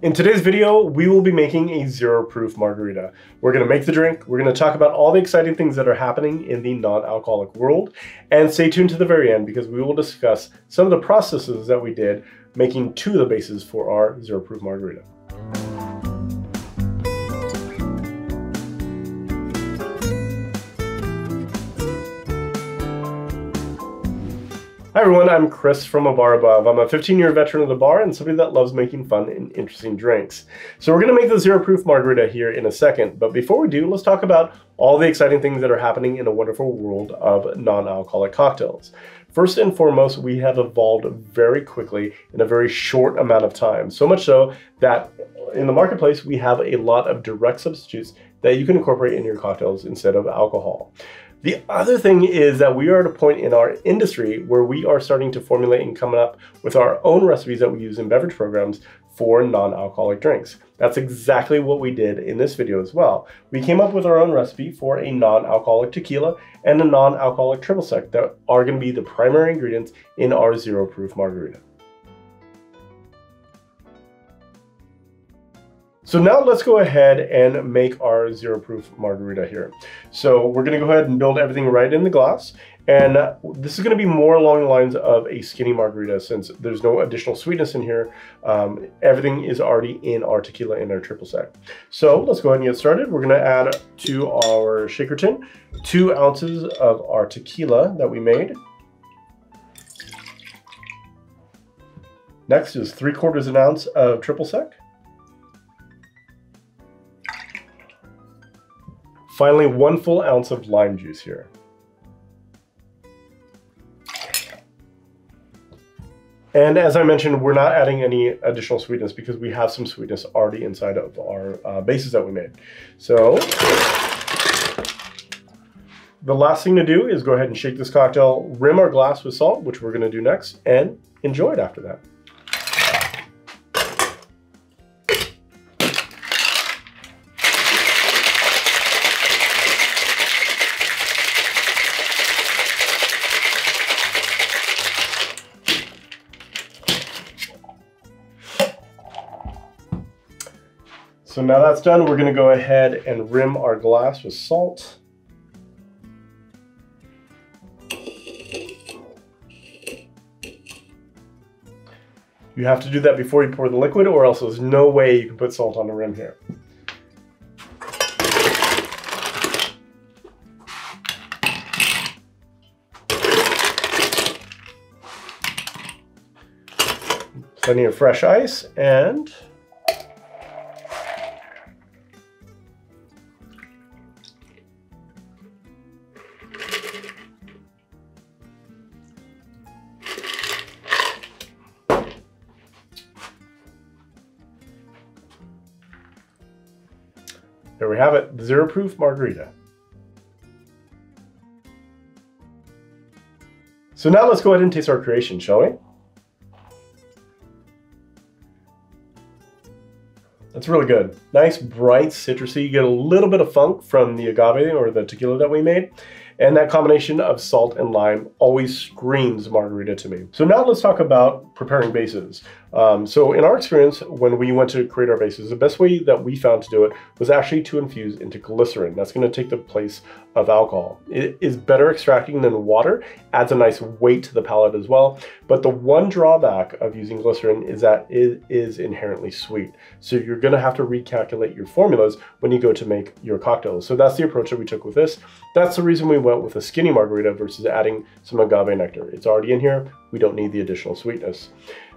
In today's video, we will be making a zero proof margarita. We're gonna make the drink, we're gonna talk about all the exciting things that are happening in the non-alcoholic world, and stay tuned to the very end because we will discuss some of the processes that we did making two of the bases for our zero proof margarita. Hi everyone, I'm Chris from A Bar Above. I'm a 15-year veteran of the bar and somebody that loves making fun and interesting drinks. So we're going to make the zero proof margarita here in a second, but before we do, let's talk about all the exciting things that are happening in a wonderful world of non-alcoholic cocktails. First and foremost, we have evolved very quickly in a very short amount of time. So much so that in the marketplace, we have a lot of direct substitutes that you can incorporate in your cocktails instead of alcohol. The other thing is that we are at a point in our industry where we are starting to formulate and come up with our own recipes that we use in beverage programs for non-alcoholic drinks. That's exactly what we did in this video as well. We came up with our own recipe for a non-alcoholic tequila and a non-alcoholic triple sec that are going to be the primary ingredients in our zero proof margarita. So now let's go ahead and make our zero proof margarita here. So we're going to go ahead and build everything right in the glass. And this is going to be more along the lines of a skinny margarita since there's no additional sweetness in here. Everything is already in our tequila and our triple sec. So let's go ahead and get started. We're going to add to our shaker tin 2 ounces of our tequila that we made. Next is 3/4 ounce of triple sec. Finally, 1 full ounce of lime juice here. And as I mentioned, we're not adding any additional sweetness because we have some sweetness already inside of our bases that we made. So the last thing to do is go ahead and shake this cocktail, rim our glass with salt, which we're going to do next, and enjoy it after that. So now that's done, we're going to go ahead and rim our glass with salt. You have to do that before you pour the liquid or else there's no way you can put salt on the rim here. Plenty of fresh ice and there we have it, the zero proof margarita. So now let's go ahead and taste our creation, shall we? That's really good. Nice, bright, citrusy. You get a little bit of funk from the agave or the tequila that we made. And that combination of salt and lime always screams margarita to me. So now let's talk about preparing bases. So in our experience, when we went to create our bases, the best way that we found to do it was actually to infuse into glycerin. That's going to take the place of alcohol. It is better extracting than water, adds a nice weight to the palate as well. But the one drawback of using glycerin is that it is inherently sweet. So you're going to have to recalculate your formulas when you go to make your cocktails. So that's the approach that we took with this. That's the reason we went with a skinny margarita versus adding some agave nectar. It's already in here. We don't need the additional sweetness.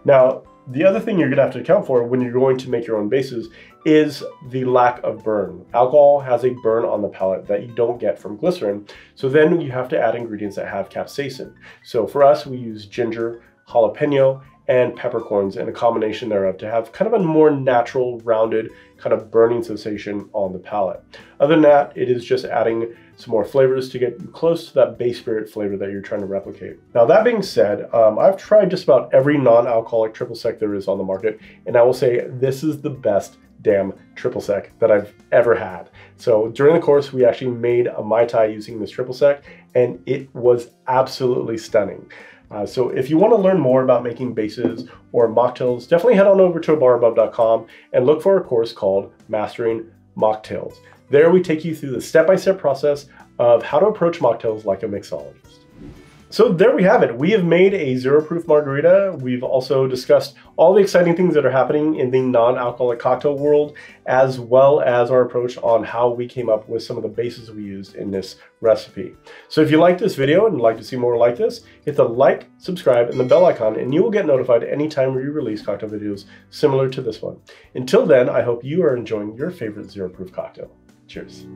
Now, the other thing you're going to have to account for when you're going to make your own bases is the lack of burn. Alcohol has a burn on the palate that you don't get from glycerin. So then you have to add ingredients that have capsaicin. So for us, we use ginger, jalapeno, and peppercorns and a combination thereof to have kind of a more natural, rounded, kind of burning sensation on the palate. Other than that, it is just adding some more flavors to get you close to that base spirit flavor that you're trying to replicate. Now that being said, I've tried just about every non-alcoholic triple sec there is on the market, and I will say this is the best damn triple sec that I've ever had. So during the course, we actually made a Mai Tai using this triple sec, and it was absolutely stunning. So if you want to learn more about making bases or mocktails, definitely head on over to barabove.com and look for a course called Mastering Mocktails. There we take you through the step-by-step process of how to approach mocktails like a mixologist. So there we have it. We have made a zero proof margarita. We've also discussed all the exciting things that are happening in the non-alcoholic cocktail world, as well as our approach on how we came up with some of the bases we used in this recipe. So if you like this video and would like to see more like this, hit the like, subscribe, and the bell icon, and you will get notified anytime we release cocktail videos similar to this one. Until then, I hope you are enjoying your favorite zero proof cocktail. Cheers.